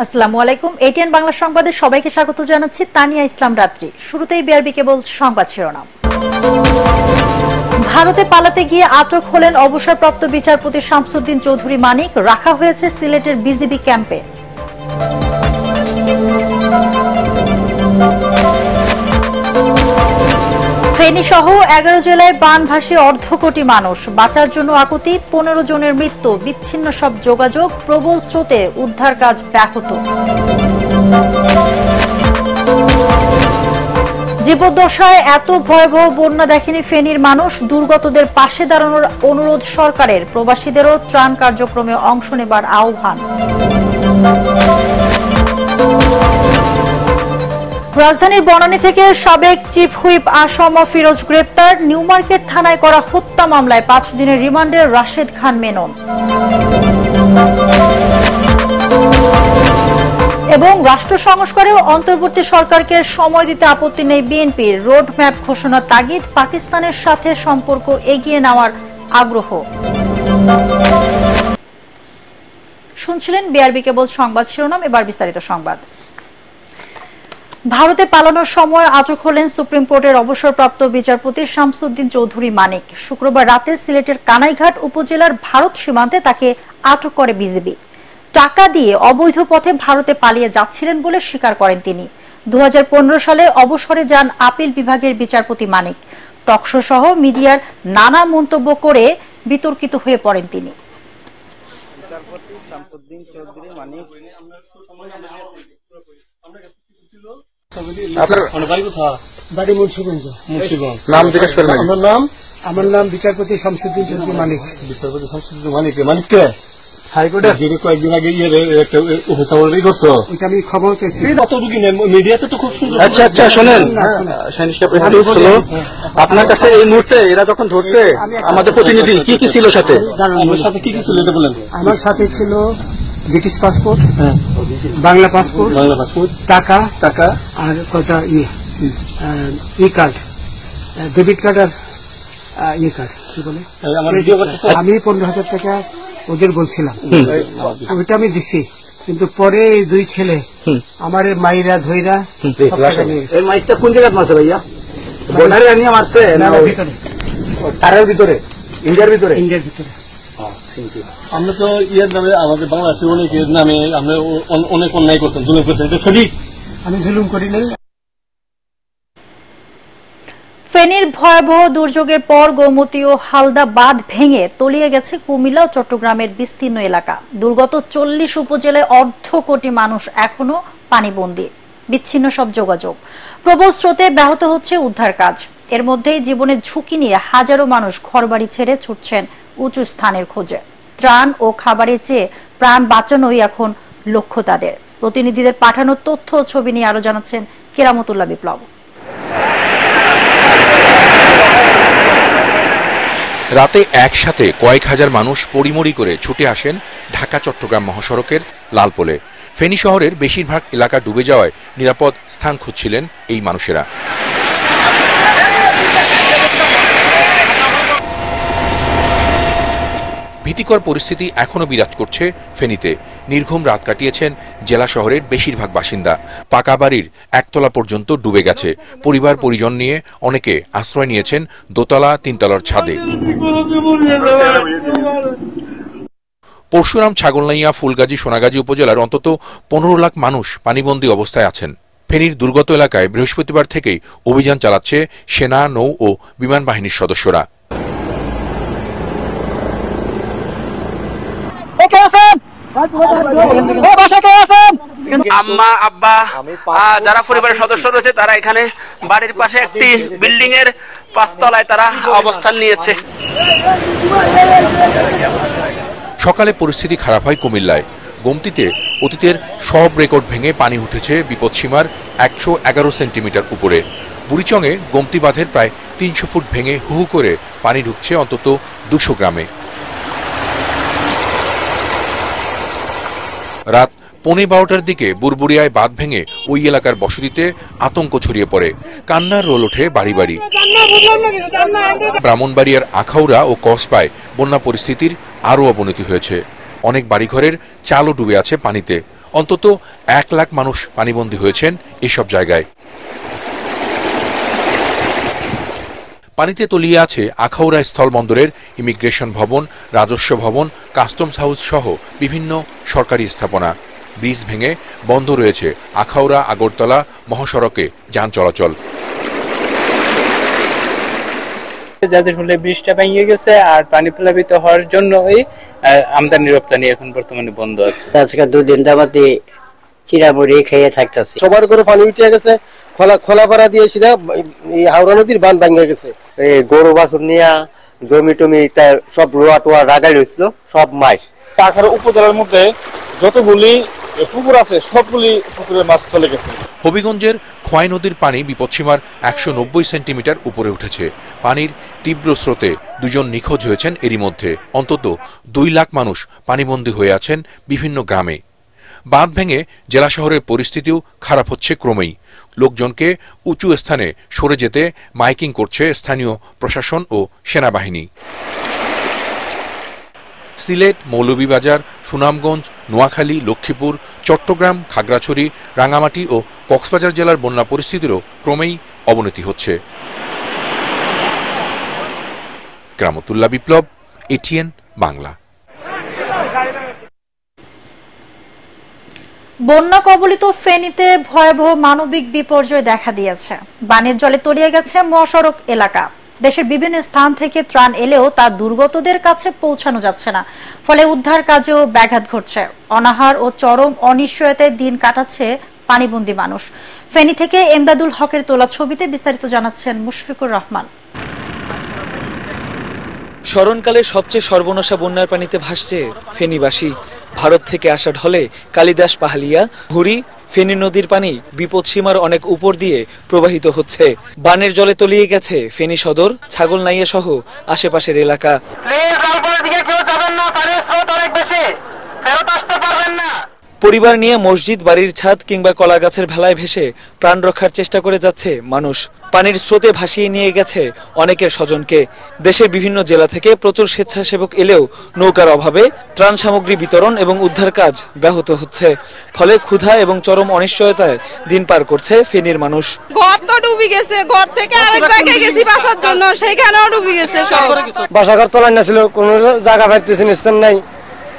আসসালামু আলাইকুম। এটিএন বাংলা সংবাদে সবাইকে স্বাগত জানাচ্ছি। তানিয়া ইসলাম রাত্রি। শুরুতেই বিআরবি কেবল সংবাদ শিরোনাম। ভারতে পালাতে গিয়ে আটক হলেন অবসরপ্রাপ্ত বিচারপতি শামসুদ্দিন চৌধুরী মানিক। রাখা হয়েছে সিলেটের বিজিবি ক্যাম্পে। ফেনী সহ 11 জেলায় বানভাসী অর্ধ কোটি মানুষ। বাঁচার জন্য আকুতি, 15 জনের মৃত্যু, বিচ্ছিন্ন সব যোগাযোগ, প্রবল স্রোতে উদ্ধার কাজ ব্যাহত। জীবদ্দশায় এত ভয়াবহ বন্যা দেখেনি ফেনীর মানুষ। দুর্গতদের পাশে দাঁড়ানোর অনুরোধ সরকারের। প্রবাসীদেরও ত্রাণ কার্যক্রমে অংশ নেবার আহ্বান। রাজধানীর বনানী থেকে সাবেক চিফ হুইপ আসম ফিরোজ গ্রেপ্তার। নিউ মার্কেট থানায় করা হত্যা মামলায় 5 দিনের রিমান্ডে রাশেদ খান মেনন। এবং রাষ্ট্র সংস্কারেও অন্তর্বর্তী সরকারকে সময় দিতে আপত্তি নেই বিএনপির। রোড ম্যাপ ঘোষণার তাগিদ, পাকিস্তানের সাথে সম্পর্ক এগিয়ে নেওয়ার আগ্রহ। শুনছিলেন বিআরবি কেবল সংবাদ শিরোনাম। এবার বিস্তারিত সংবাদ। ভারতে পালানোর সময় আটক হলেন সুপ্রিম কোর্টের অবসরপ্রাপ্ত বিচারপতি শামসুদ্দিন চৌধুরী মানিক। শুক্রবার রাতে সিলেটের কানাইঘাট উপজেলার ভারত সীমান্তে তাকে আটক করে বিজিবি। টাকা দিয়ে অবৈধ পথে ভারতে পালিয়ে যাচ্ছিলেন বলে স্বীকার করেন তিনি। 2015 সালে অবসরে যান আপিল বিভাগের বিচারপতি মানিক। টকশো সহ মিডিয়ার নানা মন্তব্য করে বিতর্কিত হয়ে পড়েন তিনি। বিচারপতি শামসুদ্দিন চৌধুরী মানিক আমার নাম বিচারপতি শামসুদ্দিন চৌধুরী মানিক। বিচারপতি শামসুদ্দিন মানিক মানিককে হাইকোর্টের যে কয়েকদিন আগে উপস্থাপন করছো, এটা আমি খবর চাইছি। মিডিয়াতে তো খুব সুন্দর। আচ্ছা আচ্ছা শোনেন, আপনার কাছে এই মুহূর্তে এরা যখন ধরছে আমাদের প্রতিনিধি কি কি ছিল সাথে? আমার সাথে কি কি ছিল এটা বলেন। আমার সাথে ছিল ব্রিটিশ পাসপোর্ট, বাংলা পাসপোর্ট, টাকা টাকা আর কয়টা ই কার্ড, ডেবিট কার্ড আর ই কার্ড কি বলে। আমি 15,000 টাকা ওদের বলছিলাম, ওইটা আমি দিছি। কিন্তু পরে এই দুই ছেলে আমার মাইরা ধইরা। এই মাইকটা কোন জায়গায় মারছে ভাইয়া? বর্ডারে আনিয়ে মারছে না ভিতরে? তারের ভিতরে, ইন্ডিয়ার ভিতরে? ইন্ডিয়ার ভিতরে। আমরা তো ইয়ের নামে আমাদের বাংলাদেশের অনেকের নামে আমরা অনেক অন্যায় করছেন, জুলুম করছেন, এটা সঠিক? আমি জুলুম করি নাই। ফেনীর ভয়াবহ দুর্যোগের পর গোমতী ও হালদা বাঁধ ভেঙে তলিয়ে গেছে কুমিল্লা ও চট্টগ্রামের বিস্তীর্ণ এলাকা। দুর্গত 40 উপজেলায় অর্ধ কোটি মানুষ এখনো পানিবন্দী, বিচ্ছিন্ন সব যোগাযোগ। প্রবল স্রোতে ব্যাহত হচ্ছে উদ্ধার কাজ। এর মধ্যেই জীবনের ঝুঁকি নিয়ে হাজারো মানুষ ঘরবাড়ি ছেড়ে ছুটছেন উঁচু স্থানের খোঁজে। ত্রাণ ও খাবারের চেয়ে প্রাণ বাঁচানোই এখন লক্ষ্য তাদের। প্রতিনিধিদের পাঠানো তথ্য ও ছবি নিয়ে আরো জানাচ্ছেন কেরামতুল্লাহ বিপ্লব। রাতে একসাথে কয়েক হাজার মানুষ পরিমরি করে ছুটে আসেন ঢাকা চট্টগ্রাম মহাসড়কের লালপোলে। ফেনী শহরের বেশিরভাগ এলাকা ডুবে যাওয়ায় নিরাপদ স্থান খুঁজছিলেন এই মানুষেরা। ভীতিকর পরিস্থিতি এখনো বিরাজ করছে ফেনীতে। নির্ঘুম রাত কাটিয়েছেন জেলা শহরের বেশিরভাগ বাসিন্দা। পাকা বাড়ির একতলা পর্যন্ত ডুবে গেছে। পরিবার পরিজন নিয়ে অনেকে আশ্রয় নিয়েছেন দোতলা, তিনতলার ছাদে। পরশুরাম, ছাগলনাইয়া, ফুলগাজী, সোনাগাজী উপজেলার অন্তত 15 লাখ মানুষ পানিবন্দী অবস্থায় আছেন। ফেনীর দুর্গত এলাকায় বৃহস্পতিবার থেকেই অভিযান চালাচ্ছে সেনা, নৌ ও বিমান বাহিনীর সদস্যরা। আম্মা, আব্বা, যারা পরিবারের সদস্য রয়েছে তারা এখানে বাড়ির পাশে একটি বিল্ডিং এর 5 তলায় তারা অবস্থান নিয়েছে। সকালে পরিস্থিতি খারাপ হয় কুমিল্লায়। গোমতীতে অতীতের সব রেকর্ড ভেঙে পানি উঠেছে বিপদসীমার 111 সেন্টিমিটার উপরে। বুড়িচংয়ে গোমতী বাঁধের প্রায় 300 ফুট ভেঙে হু হু করে পানি ঢুকছে অন্তত 200 গ্রামে। রাত 11:15টার দিকে বুরবুরিয়ায় বাঁধ ভেঙে ওই এলাকার বসতিতে আতঙ্ক ছড়িয়ে পড়ে। কান্নার রোল ওঠে বাড়ি বাড়ি। ব্রাহ্মণবাড়িয়ার আখাউড়া ও কসবায় বন্যা পরিস্থিতির আরও অবনতি হয়েছে। অনেক বাড়িঘরের চালও ডুবে আছে পানিতে। অন্তত 1 লাখ মানুষ পানিবন্দী হয়েছেন এসব জায়গায়। পানিতে তলিয়ে আছে আখাউড়া স্থলবন্দরের ইমিগ্রেশন ভবন, রাজস্ব ভবন, কাস্টমস হাউস সহ বিভিন্ন সরকারি স্থাপনা। ব্রিজ ভেঙে বন্ধ রয়েছে আখাউড়া আগরতলা মহাসড়কে যান চলাচল। যাদের ফলে ব্রিজটা ভেঙে গেছে আর পানি প্লাবিত হওয়ার জন্য আমদানি রপ্তানি এখন বর্তমানে বন্ধ আছে। আজকে 2 দিন যাবতই চিরামুড়ি খেয়ে থাকতেছি। সবার করে পানি উঠে গেছে, খোলা পাড়া দিয়ে সেটা হাওড়া নদীর বাঁধ ভেঙে গেছে। এই গরু বাছুর নিয়া জমি টমি সব রোয়া টোয়া রাগাই রয়েছিল, সব মাছ। আখাউড়া উপজেলার মধ্যে যতগুলি পুকুর আছে সবগুলি পুকুরের মাছ চলে গেছে। হবিগঞ্জের খোয়াই নদীর পানি বিপদসীমার 190 সেন্টিমিটার উপরে উঠেছে। পানির তীব্র স্রোতে 2 জন নিখোঁজ হয়েছেন এরই মধ্যে। অন্তত 2 লাখ মানুষ পানিবন্দী হয়ে আছেন বিভিন্ন গ্রামে। বাঁধ ভেঙে জেলা শহরের পরিস্থিতিও খারাপ হচ্ছে ক্রমেই। লোকজনকে উঁচু স্থানে সরে যেতে মাইকিং করছে স্থানীয় প্রশাসন ও সেনাবাহিনী। সিলেট, মৌলভীবাজার, সুনামগঞ্জ, নোয়াখালী, লক্ষ্মীপুর, চট্টগ্রাম, খাগড়াছড়ি, রাঙ্গামাটি ও কক্সবাজার জেলার বন্যা পরিস্থিতিরও ক্রমেই অবনতি হচ্ছে। গ্রামতুল্লাহ বিপ্লব, এটিএন বাংলা। বন্যা কবলিত ফেনীতে ভয়াবহ মানবিক বিপর্যয় দেখা দিয়েছে। বানের জলে তলিয়ে গেছে মহাসড়ক এলাকা। দেশের বিভিন্ন স্থান থেকে ত্রাণ এলেও তা দুর্গতদের কাছে পৌঁছানো যাচ্ছে না, ফলে উদ্ধার কাজেও ব্যাঘাত ঘটছে। অনাহার ও চরম অনিশ্চয়তায় দিন কাটাচ্ছে পানিবন্দী মানুষ। ফেনী থেকে এমদাদুল হকের তোলা ছবিতে বিস্তারিত জানাচ্ছেন মুশফিকুর রহমান। স্মরণকালে সবচেয়ে সর্বনাশা বন্যার পানিতে ভাসছে ফেনীবাসী। ভারত থেকে আসা ঢলে কালিদাস পাহালিয়া, হুড়ি, ফেনী নদীর পানি বিপদসীমার অনেক উপর দিয়ে প্রবাহিত হচ্ছে। বানের জলে তলিয়ে গেছে ফেনী সদর, ছাগলনাইয়া সহ আশেপাশের এলাকা। পরিবার নিয়ে মসজিদ, বাড়ির ছাদ কিংবা কলা গাছের ভেলায় ভেসে প্রাণ রক্ষার চেষ্টা করে যাচ্ছে মানুষ। পানির স্রোতে ভাসিয়ে নিয়ে গেছে অনেকের স্বজনকে। দেশের বিভিন্ন জেলা থেকে প্রচুর স্বেচ্ছাসেবক এলেও নৌকার অভাবে ত্রাণ সামগ্রী বিতরণ এবং উদ্ধার কাজ ব্যাহত হচ্ছে। ফলে ক্ষুধা এবং চরম অনিশ্চয়তায় দিন পার করছে ফেনীর মানুষ। ঘর তো ডুবে গেছে, ঘর থেকে আরেক জায়গায় গেছি বাঁচার জন্য, সেখানেও ডুবে গেছে সব। বাসাঘর তোলার না ছিল, কোন জায়গা পাইতেছে স্থান নাই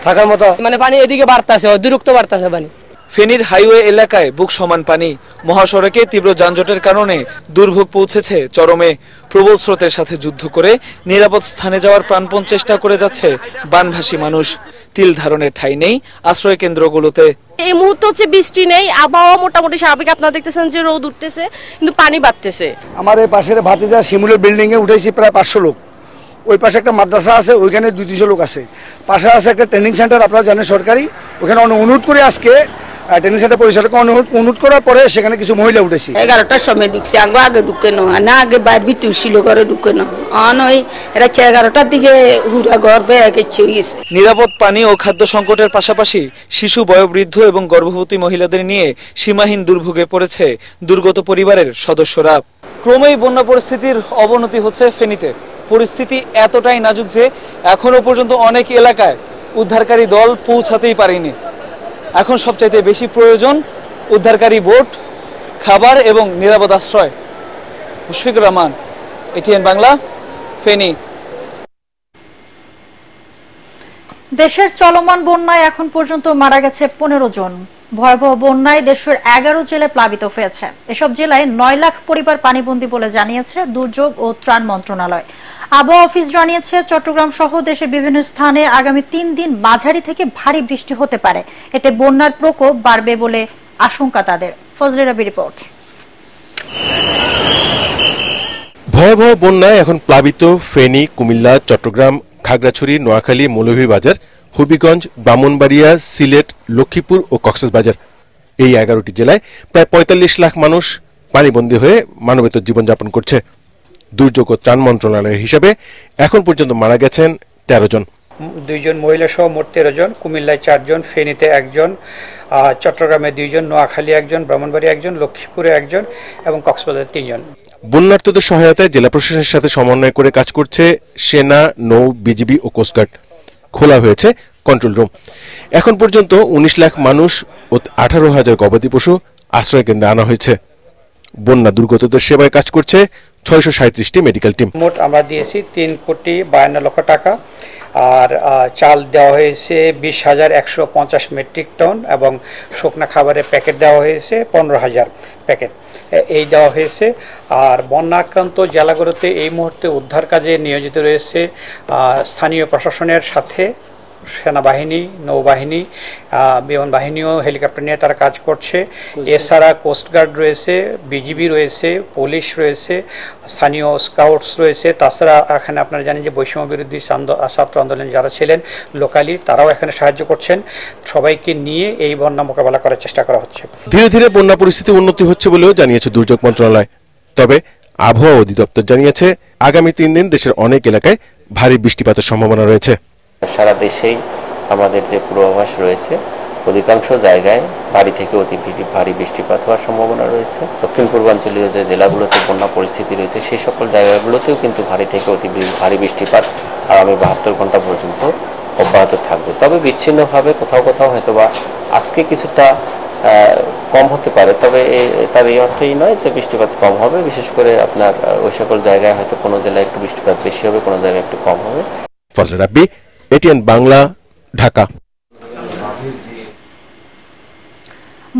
থাকার মতো। মানে পানি এদিকে বাড়তেছে, অতিরিক্ত বাড়তেছে পানি। ফেনীর হাইওয়ে এলাকায় বুক সমান পানি। মহাসড়কে তীব্র যানজটের কারণে দুর্ভোগ পৌঁছেছে চরমে। প্রবল স্রোতের সাথে যুদ্ধ করে নিরাপদ স্থানে যাওয়ার প্রাণপণ চেষ্টা করে যাচ্ছে বানভাসী মানুষ। তিল ধারণের ঠাঁই নেই আশ্রয় কেন্দ্রগুলোতে। এই মুহূর্তে হচ্ছে বৃষ্টি নেই, আবহাওয়া মোটামুটি স্বাভাবিক। আপনারা দেখতেছেন যে রোদ উঠতেছে কিন্তু পানি বাড়তেছে। আমার এই পাশের ভাতিজা শিমুলের বিল্ডিং এ উঠেছি প্রায় 500 লোক। ওই পাশে একটা মাদ্রাসা আছে, ওইখানে 200-300 লোক আছে। পাশে আছে একটা ট্রেনিং সেন্টার, আপনারা জানেন সরকারি। ওখানে অনুরোধ করে আজকে ট্রেনিং সেন্টার পরিচালককে অনুরোধ করার পরে সেখানে কিছু মহিলা উঠেছি। 11টার সময় ঢুকছে, আগে ঢুকে না, আগে বাইরে ভিতর ছিল, ঘরে ঢুকে না। এরা 11টার দিকে হুরা ঘর বেয়ে গেছে। নিরাপদ পানি ও খাদ্য সংকটের পাশাপাশি শিশু, বয়োবৃদ্ধ এবং গর্ভবতী মহিলাদের নিয়ে সীমাহীন দুর্ভোগে পড়েছে দুর্গত পরিবারের সদস্যরা। ক্রমেই বন্যা পরিস্থিতির অবনতি হচ্ছে ফেনীতে। পরিস্থিতি এতটাই নাজুক যে এখনো পর্যন্ত অনেক এলাকায় উদ্ধারকারী দল পৌঁছাতেই পারেনি। এখন সবচাইতে বেশি প্রয়োজন উদ্ধারকারী বোট, খাবার এবং নিরাপদ আশ্রয়। মুশফিকুর রহমান, এটিএন বাংলা, ফেনী। দেশের চলমান বন্যায় এখন পর্যন্ত মারা গেছে 15 জন। ভয়াবহ বন্যায় দেশের 11 জেলায় প্লাবিত হয়েছে। এসব জেলায় 9 লাখ পরিবার পানিবন্দী বলে জানিয়েছে দুর্যোগ ও ত্রাণ মন্ত্রণালয়। আবহাওয়া অফিস জানিয়েছে চট্টগ্রাম সহ দেশের বিভিন্ন স্থানে আগামী 3 দিন মাঝারি থেকে ভারী বৃষ্টি হতে পারে। এতে বন্যার প্রকোপ বাড়বে বলে আশঙ্কা তাদের। ফজলে রাবি রিপোর্ট। ভয়াবহ বন্যায় এখন প্লাবিত ফেনী, কুমিল্লা, চট্টগ্রাম, খাগড়াছড়ি, নোয়াখালী, মৌলভীবাজার, হবিগঞ্জ, ব্রাহ্মণবাড়িয়া, সিলেট, লক্ষ্মীপুর ও কক্সবাজার। এই 11টি জেলায় প্রায় 45 লাখ মানুষ পানিবন্দী হয়ে মানবেতর জীবনযাপন করছে। দুর্যোগ ও ত্রাণ মন্ত্রণালয়ের হিসাবে এখন পর্যন্ত মারা গেছেন 13 জন। 2 জন মহিলা সহ মোট 13 জন। কুমিল্লায় 4 জন, ফেনীতে 1 জন, চট্টগ্রামে 2 জন, নোয়াখালী 1 জন, ব্রাহ্মণবাড়িয়া 1 জন, লক্ষ্মীপুরে 1 জন এবং কক্সবাজারে 3 জন। বন্যার্তদের সহায়তায় জেলা প্রশাসনের সাথে সমন্বয় করে কাজ করছে সেনা, নৌ, বিজিবি ও কোস্টগার্ড। খোলা হয়েছে কন্ট্রোল রুম। এখন পর্যন্ত 19 লাখ মানুষ ও 18,000 গবাদি পশু আশ্রয় কেন্দ্রে আনা হয়েছে। বন্যা দুর্গতদের সেবায় কাজ করছে 637টি মেডিকেল টিম। মোট আমরা দিয়েছি 3,52,00,000 টাকা, আর চাল দেওয়া হয়েছে 20,150 মেট্রিক টন এবং শুকনা খাবারের প্যাকেট দেওয়া হয়েছে 15,000 প্যাকেট এই দেওয়া হয়েছে। আর বন্যা আক্রান্ত জেলাগুলোতে এই মুহূর্তে উদ্ধার কাজে নিয়োজিত রয়েছে স্থানীয় প্রশাসনের সাথে সেনাবাহিনী, নৌবাহিনী, বিমান বাহিনীও হেলিকপ্টার নিয়ে তারা কাজ করছে। এছাড়া কোস্টগার্ড রয়েছে, বিজিবি রয়েছে, পুলিশ রয়েছে, স্থানীয় স্কাউটস রয়েছে। তাছাড়া এখানে আপনারা জানেন যে বৈষম্য বিরোধী ছাত্র আন্দোলনে যারা ছিলেন লোকালি তারাও এখানে সাহায্য করছেন। সবাইকে নিয়ে এই বন্যা মোকাবেলা করার চেষ্টা করা হচ্ছে। ধীরে ধীরে বন্যা পরিস্থিতি উন্নতি হচ্ছে বলেও জানিয়েছে দুর্যোগ মন্ত্রণালয়। তবে আবহাওয়া অধিদপ্তর জানিয়েছে আগামী 3 দিন দেশের অনেক এলাকায় ভারী বৃষ্টিপাতের সম্ভাবনা রয়েছে। সারা দেশেই আমাদের যে পূর্বাভাস রয়েছে অধিকাংশ জায়গায় ভারী থেকে অতি ভারী বৃষ্টিপাত হওয়ার সম্ভাবনা রয়েছে। দক্ষিণ পূর্বাঞ্চলীয় যে জেলাগুলোতে বন্যা পরিস্থিতি রয়েছে সেই সকল জায়গাগুলোতেও কিন্তু ভারী থেকে অতি ভারী বৃষ্টিপাত আগামী 72 ঘন্টা পর্যন্ত অব্যাহত থাকবে। তবে বিচ্ছিন্নভাবে কোথাও কোথাও হয়তোবা আজকে কিছুটা কম হতে পারে, তবে তার এই অর্থই নয় যে বৃষ্টিপাত কম হবে। বিশেষ করে আপনার ওই সকল জায়গায় হয়তো কোনো জেলায় একটু বৃষ্টিপাত বেশি হবে, কোনো জায়গায় একটু কম হবে। ফজল রাব্বি, এটিএন বাংলা, ঢাকা।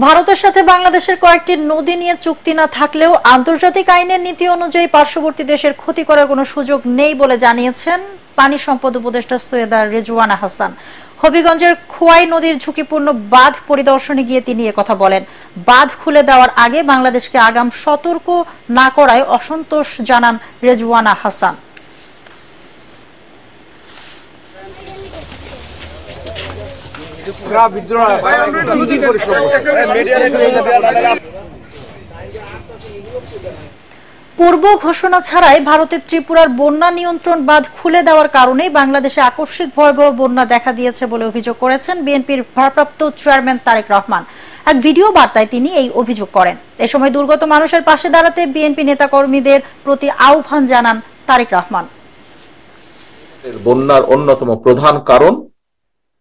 ভারতের সাথে বাংলাদেশের কয়েকটি নদী নিয়ে চুক্তি না থাকলেও আন্তর্জাতিক আইনের নীতি অনুযায়ী পার্শ্ববর্তী দেশের ক্ষতি করার কোনো সুযোগ নেই বলে জানিয়েছেন পানি সম্পদ উপদেষ্টা সৈয়দা রেজওয়ানা হাসান। হবিগঞ্জের খোয়াই নদীর ঝুঁকিপূর্ণ বাঁধ পরিদর্শনে গিয়ে তিনি একথা বলেন। বাঁধ খুলে দেওয়ার আগে বাংলাদেশকে আগাম সতর্ক না করায় অসন্তোষ জানান রেজওয়ানা হাসান। পূর্ব ঘোষণা ছাড়াই ভারতের ত্রিপুরার বন্যা নিয়ন্ত্রণ বাঁধ খুলে দেওয়ার কারণেই বাংলাদেশে আকস্মিক ভয়াবহ বন্যা দেখা দিয়েছে বলে অভিযোগ করেছেন বিএনপির ভারপ্রাপ্ত চেয়ারম্যান তারেক রহমান। এক ভিডিও বার্তায় তিনি এই অভিযোগ করেন। এ সময় দুর্গত মানুষের পাশে দাঁড়াতে বিএনপি নেতাকর্মীদের প্রতি আহ্বান জানান তারেক রহমান। বন্যার অন্যতম প্রধান কারণ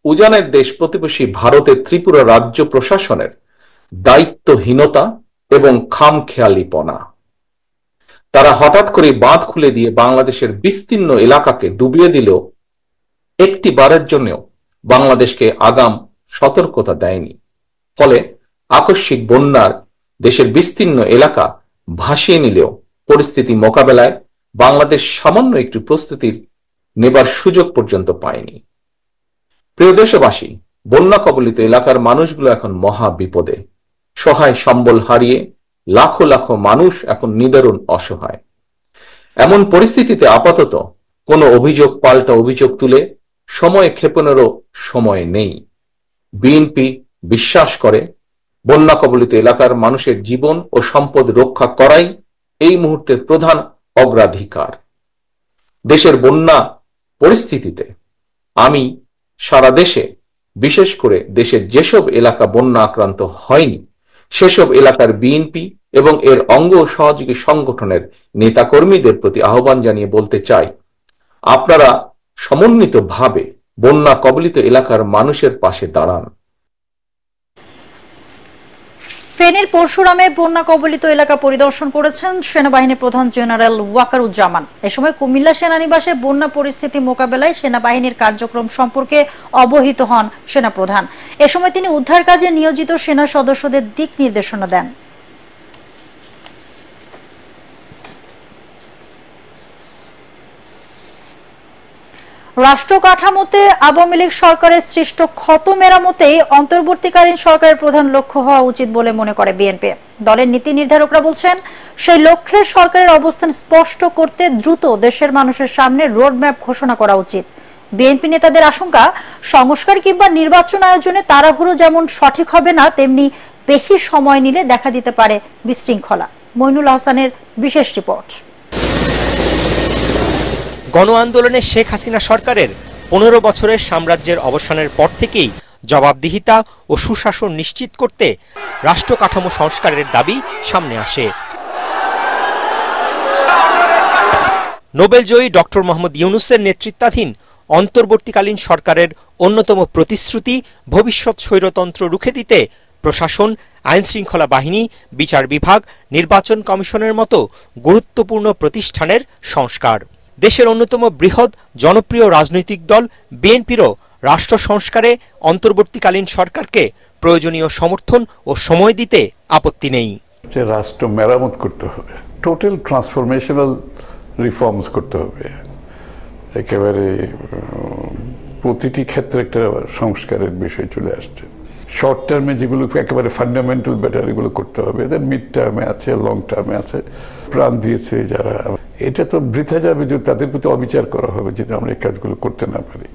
উজানের দেশ প্রতিবেশী ভারতের ত্রিপুরা রাজ্য প্রশাসনের দায়িত্বহীনতা এবং খামখেয়ালিপনা। তারা হঠাৎ করে বাঁধ খুলে দিয়ে বাংলাদেশের বিস্তীর্ণ এলাকাকে ডুবিয়ে দিলেও একটি বারের জন্যও বাংলাদেশকে আগাম সতর্কতা দেয়নি। ফলে আকস্মিক বন্যার দেশের বিস্তীর্ণ এলাকা ভাসিয়ে নিলেও পরিস্থিতি মোকাবেলায় বাংলাদেশ সামান্য একটু প্রস্তুতির নেবার সুযোগ পর্যন্ত পায়নি। প্রিয় দেশবাসী, বন্যা কবলিত এলাকার মানুষগুলো এখন মহা বিপদে। সহায় সম্বল হারিয়ে লাখো লাখো মানুষ এখন নিদারুণ অসহায়। এমন পরিস্থিতিতে আপাতত কোনো অভিযোগ পাল্টা অভিযোগ তুলে সময় ক্ষেপণেরও সময় নেই। বিএনপি বিশ্বাস করে বন্যা কবলিত এলাকার মানুষের জীবন ও সম্পদ রক্ষা করাই এই মুহূর্তের প্রধান অগ্রাধিকার। দেশের বন্যা পরিস্থিতিতে আমি সারা দেশে, বিশেষ করে দেশের যেসব এলাকা বন্যা আক্রান্ত হয়নি সেসব এলাকার বিএনপি এবং এর অঙ্গ সহযোগী সংগঠনের নেতাকর্মীদের প্রতি আহ্বান জানিয়ে বলতে চাই, আপনারা সমন্বিতভাবে বন্যা কবলিত এলাকার মানুষের পাশে দাঁড়ান। ফেনীর পরশুরামে বন্যা কবলিত এলাকা পরিদর্শন করেছেন সেনাবাহিনীর প্রধান জেনারেল ওয়াকারুজ্জামান। এ সময় কুমিল্লা সেনানিবাসে বন্যা পরিস্থিতি মোকাবেলায় সেনাবাহিনীর কার্যক্রম সম্পর্কে অবহিত হন সেনাপ্রধান। এ সময় তিনি উদ্ধার কাজে নিয়োজিত সেনা সদস্যদের দিক নির্দেশনা দেন। রাষ্ট্র কাঠামোতে আওয়ামী লীগ সরকারের সৃষ্ট ক্ষত মেরামতেই অন্তর্বর্তীকালীন সরকারের প্রধান লক্ষ্য হওয়া উচিত বলে মনে করে বিএনপি। দলের নীতি নির্ধারকরা বলছেন, সেই লক্ষ্যে সরকারের অবস্থান স্পষ্ট করতে দ্রুত দেশের মানুষের সামনে রোডম্যাপ ঘোষণা করা উচিত। বিএনপি নেতাদের আশঙ্কা, সংস্কার কিংবা নির্বাচন আয়োজনে তাড়াহুড়ো যেমন সঠিক হবে না, তেমনি বেশি সময় নিলে দেখা দিতে পারে বিশৃঙ্খলা। মইনুল হাসানের বিশেষ রিপোর্ট। গণ আন্দোলনে শেখ হাসিনা সরকারের 15 বছরের সাম্রাজ্যের অবসানের পর থেকেই জবাবদিহিতা ও সুশাসন নিশ্চিত করতে রাষ্ট্র কাঠামো সংস্কারের দাবি সামনে আসে। নোবেলজয়ী ডক্টর মোহাম্মদ ইউনূসের নেতৃত্বাধীন অন্তর্বর্তীকালীন সরকারের অন্যতম প্রতিশ্রুতি ভবিষ্যৎ স্বৈরতন্ত্র রুখে দিতে প্রশাসন, আইনশৃঙ্খলা বাহিনী, বিচার বিভাগ, নির্বাচন কমিশনের মতো গুরুত্বপূর্ণ প্রতিষ্ঠানের সংস্কার। দেশের অন্যতম বৃহৎ জনপ্রিয় রাজনৈতিক দল বিএনপিরও রাষ্ট্র সংস্কারে অন্তর্বর্তীকালীন সরকারকে প্রয়োজনীয় সমর্থন ও সময় দিতে আপত্তি নেই। রাষ্ট্র মেরামত করতে হবে, টোটাল ট্রান্সফরমেশনাল রিফর্মস করতে হবে, একেবারে প্রতিটি ক্ষেত্রে একটা সংস্কারের বিষয় চলে আসছে। শর্ট টার্মে যেগুলো একেবারে ফান্ডামেন্টাল বেটার এগুলো করতে হবে, দেন মিড টার্মে আছে, লং টার্মে আছে। প্রাণ দিয়েছে যারা, এটা তো বৃথা যাবে যে তাদের প্রতি অবিচার করা হবে যদি আমরা এই কাজগুলো করতে না পারি।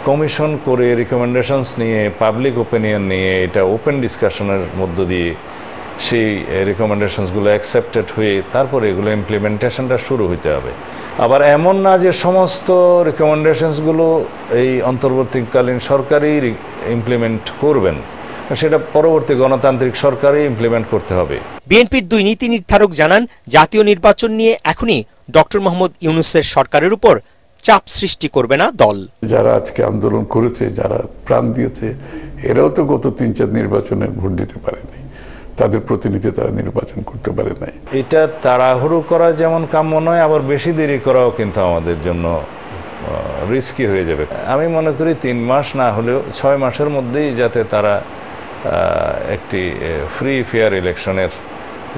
কমিশন করে রিকমেন্ডেশনস নিয়ে, পাবলিক ওপিনিয়ন নিয়ে, এটা ওপেন ডিসকাশনের মধ্য দিয়ে সেই রিকমেন্ডেশনসগুলো অ্যাকসেপ্টেড হয়ে তারপরে এগুলো ইমপ্লিমেন্টেশনটা শুরু হতে হবে। আবার এমন না যে সমস্ত রিকমেন্ডেশনসগুলো এই অন্তর্বর্তীকালীন সরকারই ইমপ্লিমেন্ট করবেন, সেটা পরবর্তী গণতান্ত্রিক সরকারই ইমপ্লিমেন্ট করতে হবে। বিএনপির দুই নীতি নির্ধারক জানান, জাতীয় নির্বাচন নিয়ে এখনই ডক্টর মোহাম্মদ ইউনূসের সরকারের উপর চাপ সৃষ্টি করবে না দল। যারা আজকে আন্দোলন করেছে, যারা প্রাণ দিয়েছে, এরাও তো গত ৩-৪ নির্বাচনের ভোট দিতে পারেনি, তাদের প্রতিনিধি তারা নির্বাচন করতে পারে নাই। এটা তাড়াহুড়ো করা যেমন কাম্য নয়, আবার বেশি দেরি করাও কিন্তু আমাদের জন্য রিস্কি হয়ে যাবে। আমি মনে করি ৩ মাস না হলেও ৬ মাসের মধ্যেই যাতে তারা একটি ফ্রি ফেয়ার ইলেকশনের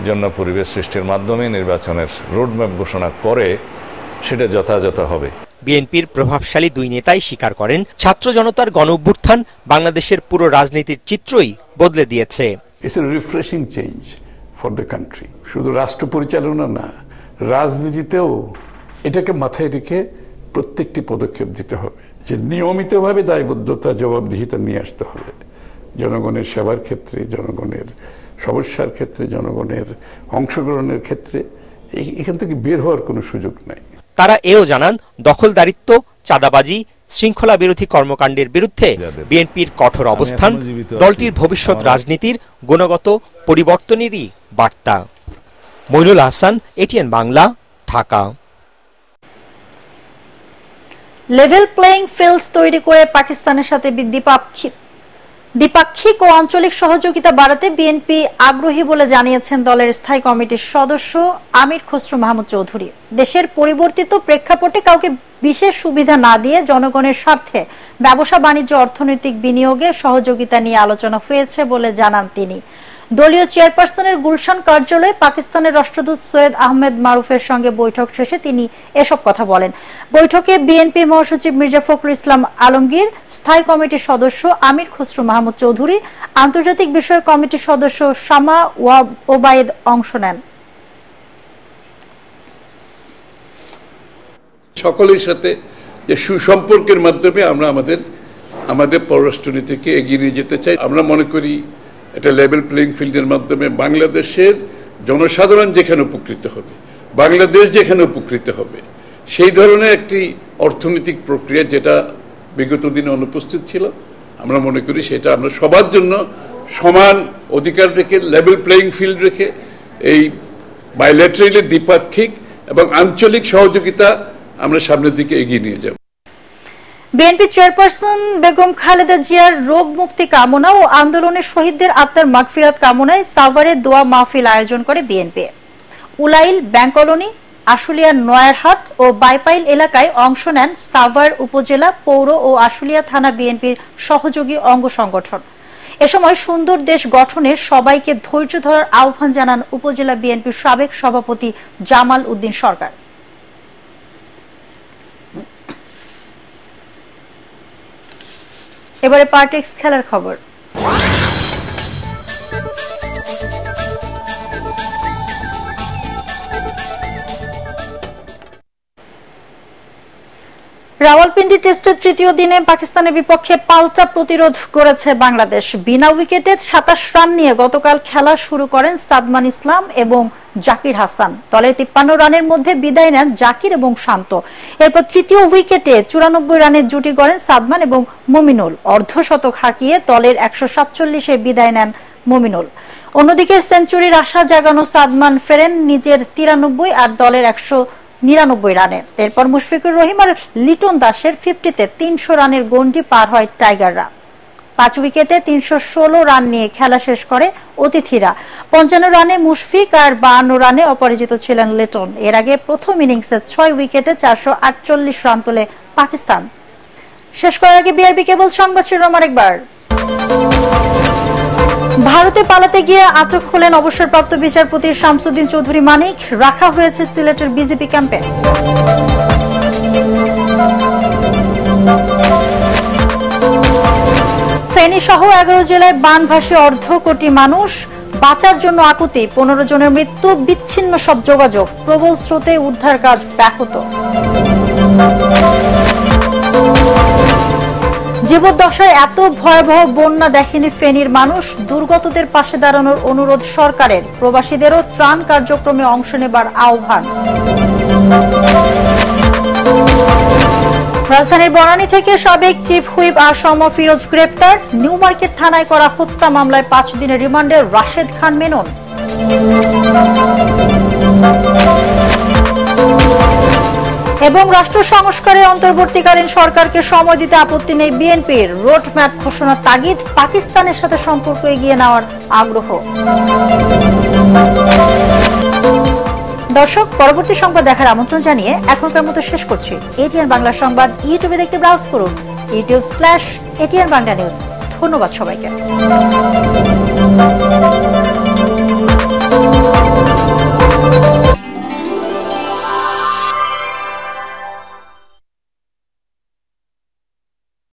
জন্য পরিবেশ সৃষ্টির মাধ্যমে নির্বাচনের রোডম্যাপ ঘোষণা করে, সেটা যথাযথ হবে। বিএনপির প্রভাবশালী দুই নেতাই স্বীকার করেন, ছাত্র জনতার গণঅভ্যুত্থান বাংলাদেশের পুরো রাজনীতির চিত্রই বদলে দিয়েছে। It's a refreshing change for the country. শুধু রাষ্ট্র পরিচালনা না, রাজনীতিতেও এটাকে মাথায় রেখে প্রত্যেকটি পদক্ষেপ দিতে হবে, যে নিয়মিতভাবে দায়বদ্ধতা, জবাবদিহিতা নিয়ে আসতে হবে জনগণের সেবার ক্ষেত্রে, জনগণের সমস্যার ক্ষেত্রে, জনগণের অংশগ্রহণের ক্ষেত্রে। এখান থেকে বের হওয়ার কোনো সুযোগ নাই। তারা এও জানান, দখলদারিত্ব, চাঁদাবাজি, শৃঙ্খলা বিরোধী কর্মকাণ্ডের বিরুদ্ধে বিএনপির কঠোর অবস্থান দলটির ভবিষ্যৎ রাজনীতির গুণগত পরিবর্তনেরই বার্তা। Moinul Hasan, ATN Bangla, Dhaka. Level playing field তৈরি করে পাকিস্তানের সাথে দ্বিপাক্ষিক ও আঞ্চলিক সহযোগিতা বাড়াতে বিএনপি আগ্রহী বলে জানিয়েছেন দলের স্থায়ী কমিটির সদস্য আমির খসরু মাহমুদ চৌধুরী। দেশের পরিবর্তিত প্রেক্ষাপটে কাউকে বিশেষ সুবিধা না দিয়ে জনগণের স্বার্থে ব্যবসা বাণিজ্য, অর্থনৈতিক বিনিয়োগে সহযোগিতা নিয়ে আলোচনা হয়েছে বলে জানান তিনি। দলীয় চেয়ারপারসনের গুলশান কার্যালয়ে পাকিস্তানের রাষ্ট্রদূত সৈয়দ আহমেদ মারুফের সঙ্গে বৈঠক শেষে তিনি এসব কথা বলেন। বৈঠকে বিএনপি মহাসচিব মির্জা ফখরুল ইসলাম আলমগীর, স্থায়ী কমিটির সদস্য আমির খসরু মাহমুদ চৌধুরী, আন্তর্জাতিক বিষয়ক কমিটির সদস্য শামা ওবায়েদ অংশ নেন। সকলের সাথে যে সুসম্পর্কের মাধ্যমে আমরা আমাদের পররাষ্ট্রনীতিকে এগিয়ে নিয়ে যেতে চাই। আমরা মনে করি এটা লেভেল প্লেইং ফিল্ডের মাধ্যমে বাংলাদেশের জনসাধারণ যেখানে উপকৃত হবে, বাংলাদেশ যেখানে উপকৃত হবে, সেই ধরনের একটি অর্থনৈতিক প্রক্রিয়া যেটা বিগত দিনে অনুপস্থিত ছিল, আমরা মনে করি সেটা আমরা সবার জন্য সমান অধিকার রেখে, লেভেল প্লেইং ফিল্ড রেখে এই বাইল্যাটারালি দ্বিপাক্ষিক এবং আঞ্চলিক সহযোগিতা আমরা সামনের দিকে এগিয়ে নিয়ে যাব। বিএনপি চেয়ারপারসন বেগম খালেদা জিয়ার রোগ মুক্তি কামনা ও আন্দোলনের শহীদদের আত্মার মাগফিরাত কামনায় সাভারে দোয়া মাহফিল আয়োজন করে বিএনপি। উলাইল, ব্যাংক কলোনি, আশুলিয়া নয়ারহাট ও বাইপাইল এলাকায় অংশ নেন সাভার উপজেলা, পৌর ও আশুলিয়া থানা বিএনপির সহযোগী অঙ্গ সংগঠন। এ সময় সুন্দর দেশ গঠনের সবাইকে ধৈর্য ধরার আহ্বান জানান উপজেলা বিএনপির সাবেক সভাপতি জামাল উদ্দিন সরকার। এবারে পার্টিক্স খেলার খবর। রাওয়ালপিন্ডি টেস্টের তৃতীয় দিনে পাকিস্তানের বিপক্ষে পাল্টা প্রতিরোধ করেছে বাংলাদেশ। বিনা উইকেটে ২৭ রান নিয়ে গতকাল খেলা শুরু করেন সাদমান ইসলাম এবং জাকির হাসান। দলের ৫৩ রানের মধ্যে বিদায় নেন জাকির এবং শান্ত। এরপর তৃতীয় উইকেটে ৯৪ রানের জুটি গড়েন সাদমান এবং মমিনুল। অর্ধশতক হাঁকিয়ে দলের ১৪৭-এ বিদায় নেন মমিনুল। অন্যদিকে সেঞ্চুরির আশা জাগানো সাদমান ফেরেন নিজের ৯৩ আর দলের 99 রানে। এরপর মুশফিকুর রহিম আর লিটন দাসের 50-তে 300 রানের গন্ডি পার হয় টাইগাররা। 5 উইকেটে 316 রান নিয়ে খেলা শেষ করে অতিথিরা। 55 রানে মুশফিক আর 52 রানে অপরাজিত ছিলেন লিটন। এর আগে প্রথম ইনিংসে 6 উইকেটে 448 রান তোলে পাকিস্তান। শেষ করার আগে বিআরবি কেবল সংবাদ শিরোনাম আরেকবার। ভারতে পালাতে গিয়ে আটক হলেন অবসরপ্রাপ্ত বিচারপতি শামসুদ্দিন চৌধুরী মানিক। রাখা হয়েছে সিলেটের বিজেপি ক্যাম্পে। ফেনী সহ 11 জেলায় বানভাসী অর্ধ কোটি মানুষ। বাঁচার জন্য আকুতি। 15 জনের মৃত্যু, বিচ্ছিন্ন সব যোগাযোগ। প্রবল স্রোতে উদ্ধার কাজ ব্যাহত। জীবদ্দশায় এত ভয়াবহ বন্যা দেখেনি ফেনীর মানুষ। দুর্গতদের পাশে দাঁড়ানোর অনুরোধ সরকারের। প্রবাসীদেরও ত্রাণ কার্যক্রমে অংশ নেবার আহ্বান। রাজধানীর বনানী থেকে সাবেক চিফ হুইপ আসম ফিরোজ গ্রেপ্তার। নিউ মার্কেট থানায় করা হত্যা মামলায় 5 দিনের রিমান্ডে রাশেদ খান মেনন। এবং রাষ্ট্র সংস্কারে অন্তর্বর্তীকালীন সরকারকে সময় দিতে আপত্তি নেই বিএনপির। রোডম্যাপ ঘোষণার তাগিদ। পাকিস্তানের সাথে সম্পর্ক এগিয়ে নেওয়ার আগ্রহ। দর্শক, পরবর্তী সংবাদ দেখার আমন্ত্রণ জানিয়ে এখনকার মতো শেষ করছি। এটিএন বাংলা সংবাদ ইউটিউবে দেখতে ব্রাউজ করুন youtube/ATN Bangla News। ধন্যবাদ সবাইকে।